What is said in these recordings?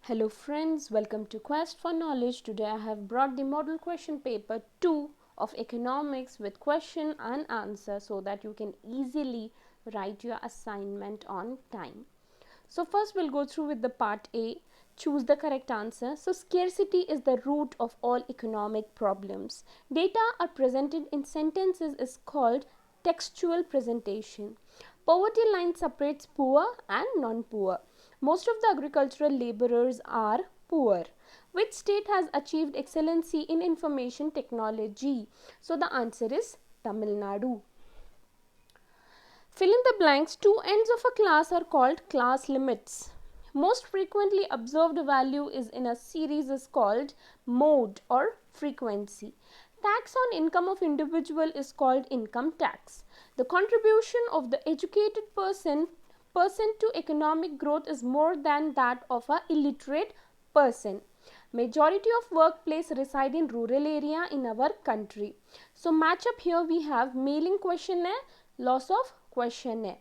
Hello friends, welcome to Quest for Knowledge. Today I have brought the model question paper 2 of economics with question and answer so that you can easily write your assignment on time. So first we'll go through with the part A. Choose the correct answer. So scarcity is the root of all economic problems. Data are presented in sentences is called textual presentation. Poverty line separates poor and non-poor. Most of the agricultural laborers are poor. Which state has achieved excellency in information technology? So the answer is Tamil Nadu. Fill in the blanks. Two ends of a class are called class limits. Most frequently observed value is in a series is called mode or frequency. Tax on income of individual is called income tax. The contribution of the educated person to economic growth is more than that of a illiterate person. Majority of workplace reside in rural area in our country. So match up here we have mailing questionnaire, loss of questionnaire.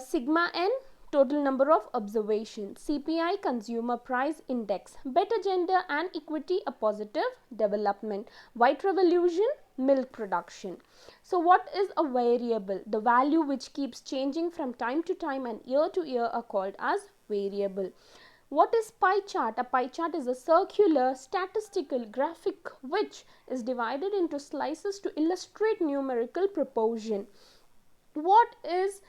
Sigma n total number of observations, CPI consumer price index, better gender and equity a positive development, white revolution milk production. So what is a variable? The value which keeps changing from time to time and year to year are called as variable. What is pie chart? A pie chart is a circular statistical graphic which is divided into slices to illustrate numerical proportion. What is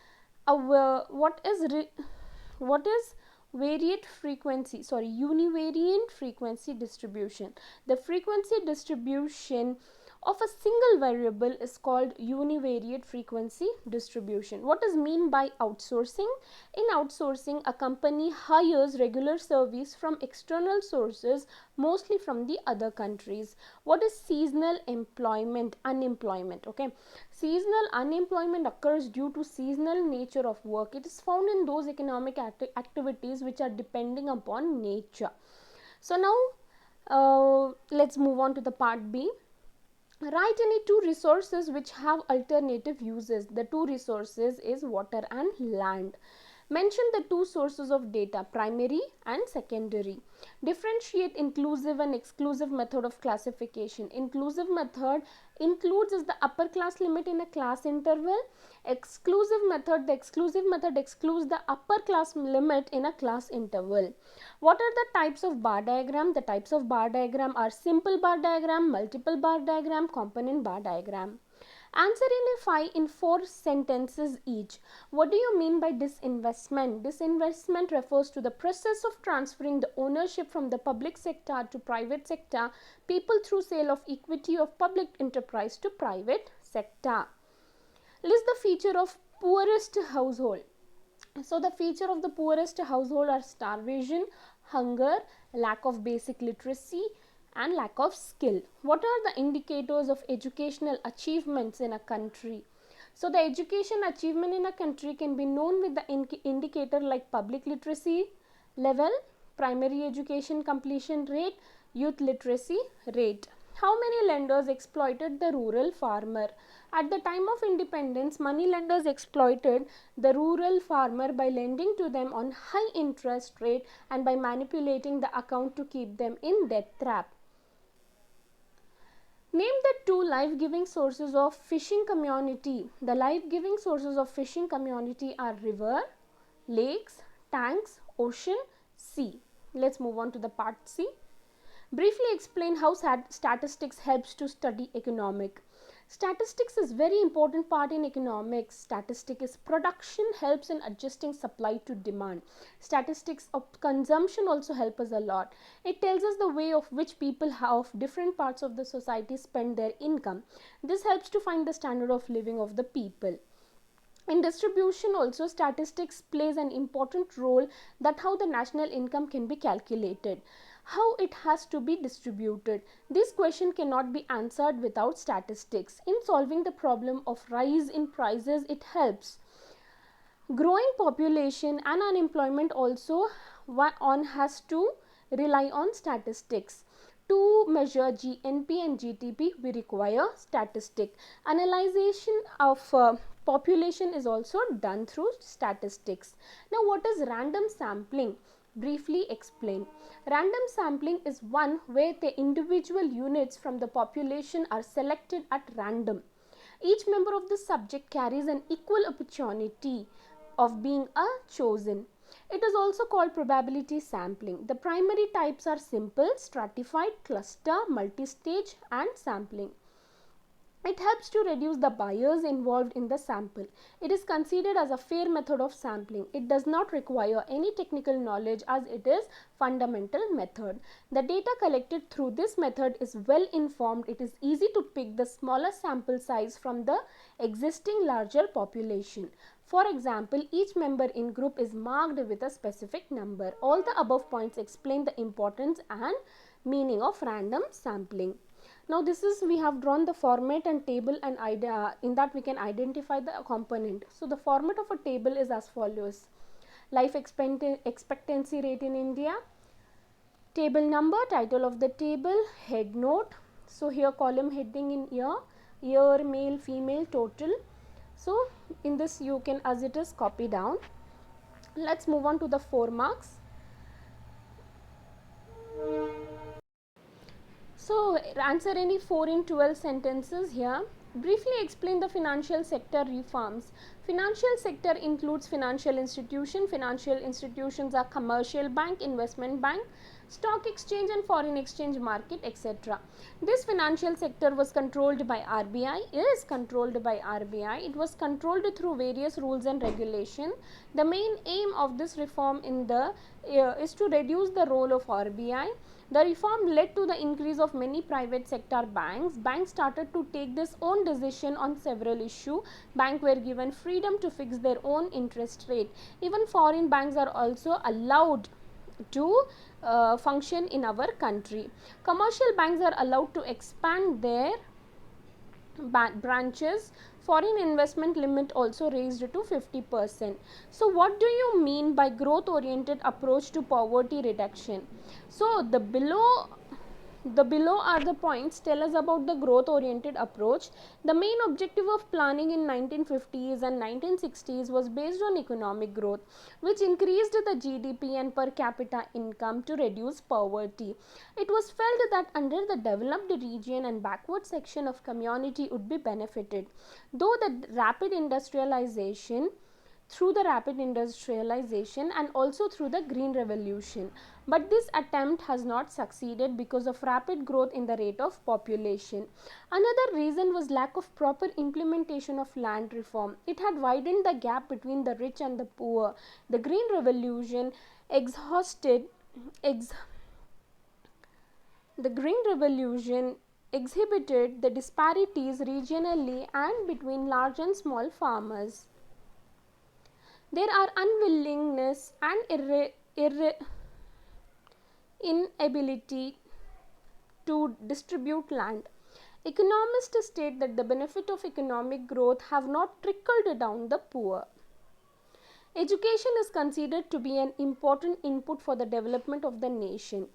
variate frequency, univariate frequency distribution? The frequency distribution of a single variable is called univariate frequency distribution. What is mean by outsourcing? In outsourcing, a company hires regular service from external sources, mostly from the other countries. What is seasonal unemployment? Okay, seasonal unemployment occurs due to seasonal nature of work. It is found in those economic activities which are depending upon nature. So now let's move on to the part B. Write any two resources which have alternative uses. The two resources is water and land. Mention the two sources of data, primary and secondary. Differentiate inclusive and exclusive method of classification. Inclusive method includes is the upper class limit in a class interval. The exclusive method excludes the upper class limit in a class interval. What are the types of bar diagram? The types of bar diagram are simple bar diagram, multiple bar diagram, component bar diagram. Answer in 4 sentences each. What do you mean by disinvestment? Disinvestment refers to the process of transferring the ownership from the public sector to private sector, people through sale of equity of public enterprise to private sector. List the feature of poorest household. So the feature of the poorest household are starvation, hunger, lack of basic literacy and lack of skill. What are the indicators of educational achievements in a country? So the education achievement in a country can be known with the indicator like public literacy level, primary education completion rate, youth literacy rate. How many lenders exploited the rural farmer? At the time of independence, money lenders exploited the rural farmer by lending to them on high interest rate and by manipulating the account to keep them in debt trap. Name the two life-giving sources of fishing community. The life-giving sources of fishing community are river, lakes, tanks, ocean, sea. Let's move on to the part C. Briefly explain how statistics helps to study economic. Statistics is very important part in economics. Statistics is production helps in adjusting supply to demand. Statistics of consumption also help us a lot. It tells us the way of which people of different parts of the society spend their income. This helps to find the standard of living of the people. In distribution also, statistics plays an important role that how the national income can be calculated, how it has to be distributed. This question cannot be answered without statistics. In solving the problem of rise in prices, it helps. Growing population and unemployment also, one has to rely on statistics. To measure GNP and GDP, we require statistic. Analyzation of population is also done through statistics. Now, what is random sampling? Briefly explain. Random sampling is one where the individual units from the population are selected at random. Each member of the subject carries an equal opportunity of being a chosen. It is also called probability sampling. The primary types are simple, stratified, cluster, multistage, and sampling. It helps to reduce the bias involved in the sample. It is considered as a fair method of sampling. It does not require any technical knowledge as it is fundamental method. The data collected through this method is well informed. It is easy to pick the smaller sample size from the existing larger population. For example, each member in group is marked with a specific number. All the above points explain the importance and meaning of random sampling. Now this is, we have drawn the format and table, and in that we can identify the component. So the format of a table is as follows: life expectancy rate in India, table number, title of the table, head note. So here column heading in year, male, female, total. So in this you can as it is copy down. Let's move on to the 4 marks. So answer any 4 in 12 sentences here. Briefly explain the financial sector reforms. Financial sector includes financial institution. Financial institutions are commercial bank, investment bank, stock exchange and foreign exchange market, etc. This financial sector was controlled by RBI, is controlled by RBI. It was controlled through various rules and regulation. The main aim of this reform in the is to reduce the role of RBI. The reform led to the increase of many private sector banks. Banks started to take this own decision on several issues. Banks were given freedom to fix their own interest rate. Even foreign banks are also allowed to function in our country. Commercial banks are allowed to expand their branches. Foreign investment limit also raised to 50%. So what do you mean by growth oriented approach to poverty reduction? So the below are the points tell us about the growth oriented approach. The main objective of planning in 1950s and 1960s was based on economic growth, which increased the GDP and per capita income to reduce poverty. It was felt that under the developed region and backward section of community would be benefited. Though the rapid industrialization through the rapid industrialization and also through the green revolution, but this attempt has not succeeded because of rapid growth in the rate of population. Another reason was lack of proper implementation of land reform. It had widened the gap between the rich and the poor. The green revolution exhibited the disparities regionally and between large and small farmers. There are unwillingness and inability to distribute land. Economists state that the benefit of economic growth have not trickled down the poor. Education is considered to be an important input for the development of the nation.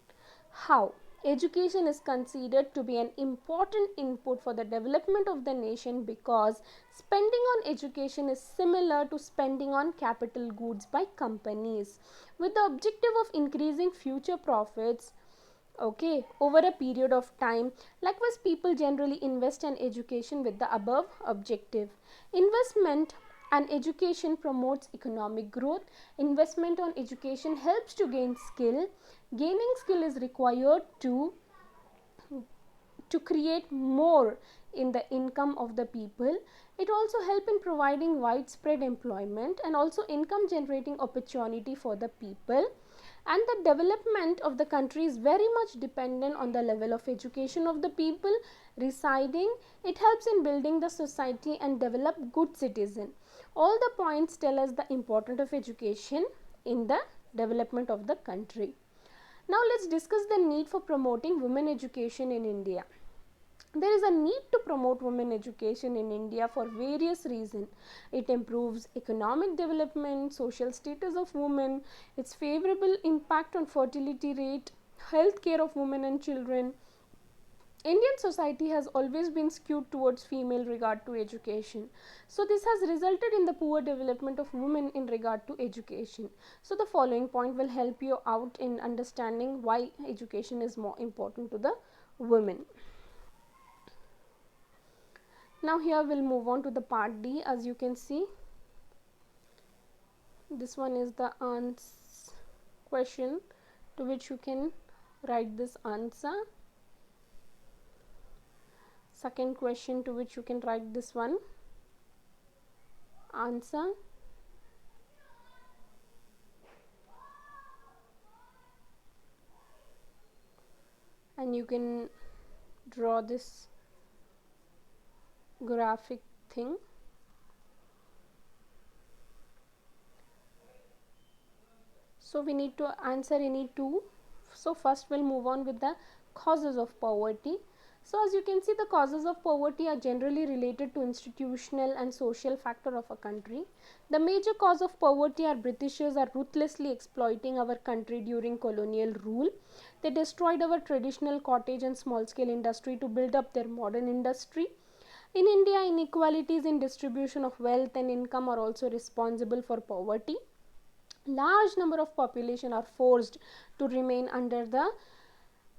How? Education is considered to be an important input for the development of the nation because spending on education is similar to spending on capital goods by companies, with the objective of increasing future profits over a period of time. Likewise, people generally invest in education with the above objective. Investment and education promotes economic growth. Investment on education helps to gain skill. Gaining skill is required to create more in the income of the people. It also helps in providing widespread employment and also income generating opportunity for the people. And the development of the country is very much dependent on the level of education of the people residing. It helps in building the society and develop good citizen. All the points tell us the importance of education in the development of the country. Now let's discuss the need for promoting women education in India. There is a need to promote women education in India for various reasons. It improves economic development, social status of women, its favorable impact on fertility rate, health care of women and children, Indian society has always been skewed towards female regard to education. So this has resulted in the poor development of women in regard to education. So the following point will help you out in understanding why education is more important to the women. Now here we'll move on to the part D. As you can see, this one is the question to which you can write this answer. Second question to which you can write this one answer. And you can draw this graphic thing. So we need to answer any two. So first we'll move on with the causes of poverty. So as you can see, the causes of poverty are generally related to institutional and social factor of a country. The major cause of poverty are Britishers are ruthlessly exploiting our country during colonial rule. They destroyed our traditional cottage and small scale industry to build up their modern industry. In India, inequalities in distribution of wealth and income are also responsible for poverty. Large number of population are forced to remain under the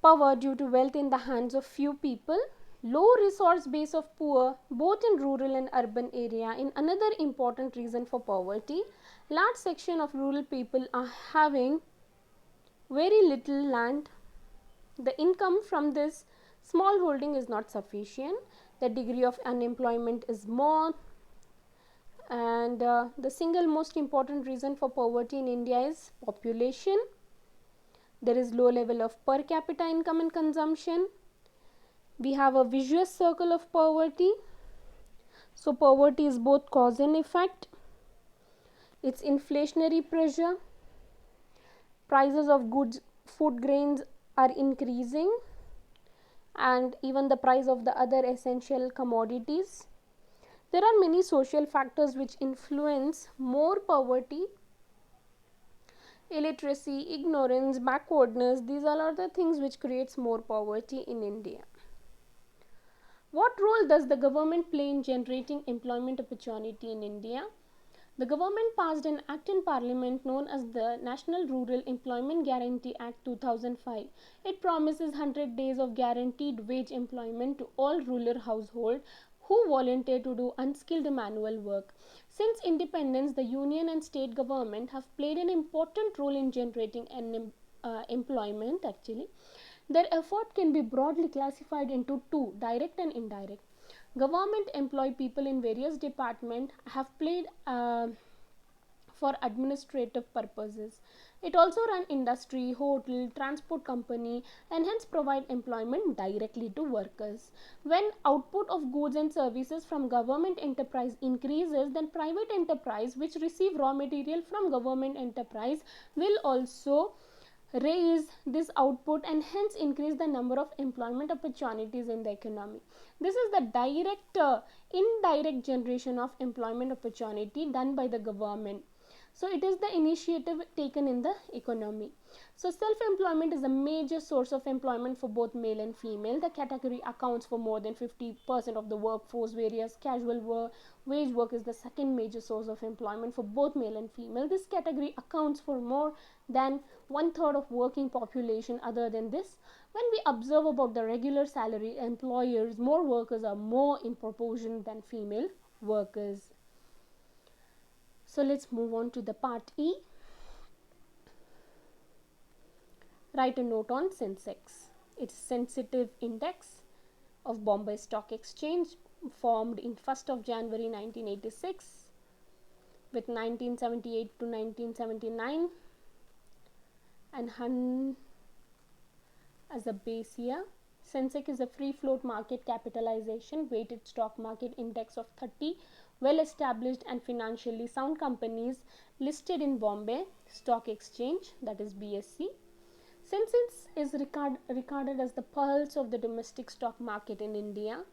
power due to wealth in the hands of few people. Low resource base of poor both in rural and urban area in another important reason for poverty. Large section of rural people are having very little land. The income from this small holding is not sufficient. The degree of unemployment is more. And the single most important reason for poverty in India is population. There is low level of per capita income and consumption. We have a vicious circle of poverty. So poverty is both cause and effect. It's inflationary pressure. Prices of goods, food grains are increasing, and even the price of the other essential commodities. There are many social factors which influence more poverty. Illiteracy, ignorance, backwardness, these all are the things which creates more poverty in India. What role does the government play in generating employment opportunity in India? The government passed an act in parliament known as the National Rural Employment Guarantee Act 2005. It promises 100 days of guaranteed wage employment to all rural households who volunteer to do unskilled manual work. Since independence, the union and state government have played an important role in generating employment actually. Their effort can be broadly classified into two, direct and indirect. Government employ people in various departments have played for administrative purposes. It also run industry, hotel, transport company, and hence provide employment directly to workers. When output of goods and services from government enterprise increases, then private enterprise which receive raw material from government enterprise will also raise this output and hence increase the number of employment opportunities in the economy. This is the direct indirect generation of employment opportunity done by the government. So it is the initiative taken in the economy. So self-employment is a major source of employment for both male and female. The category accounts for more than 50% of the workforce, whereas casual wage work is the second major source of employment for both male and female. This category accounts for more than 1/3 of working population. Other than this, when we observe about the regular salary employers, more workers are more in proportion than female workers. So let's move on to the part E. Write a note on Sensex. It's sensitive index of Bombay Stock Exchange, formed in 1st of January 1986 with 1978 to 1979 and Hun as a base year. Sensex is a free float market capitalization weighted stock market index of 30 well established and financially sound companies listed in Bombay Stock Exchange, that is BSE. Sensex is regarded as the pulse of the domestic stock market in India.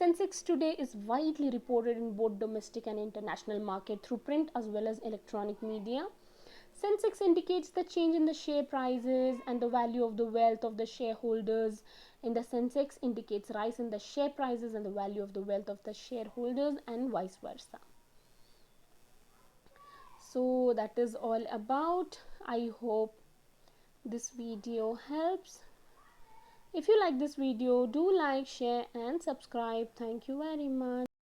Sensex today is widely reported in both domestic and international market through print as well as electronic media. Sensex indicates the change in the share prices and the value of the wealth of the shareholders. In the Sensex indicates rise in the share prices and the value of the wealth of the shareholders, and vice versa. So that is all about. I hope this video helps. If you like this video, do like, share and subscribe. Thank you very much.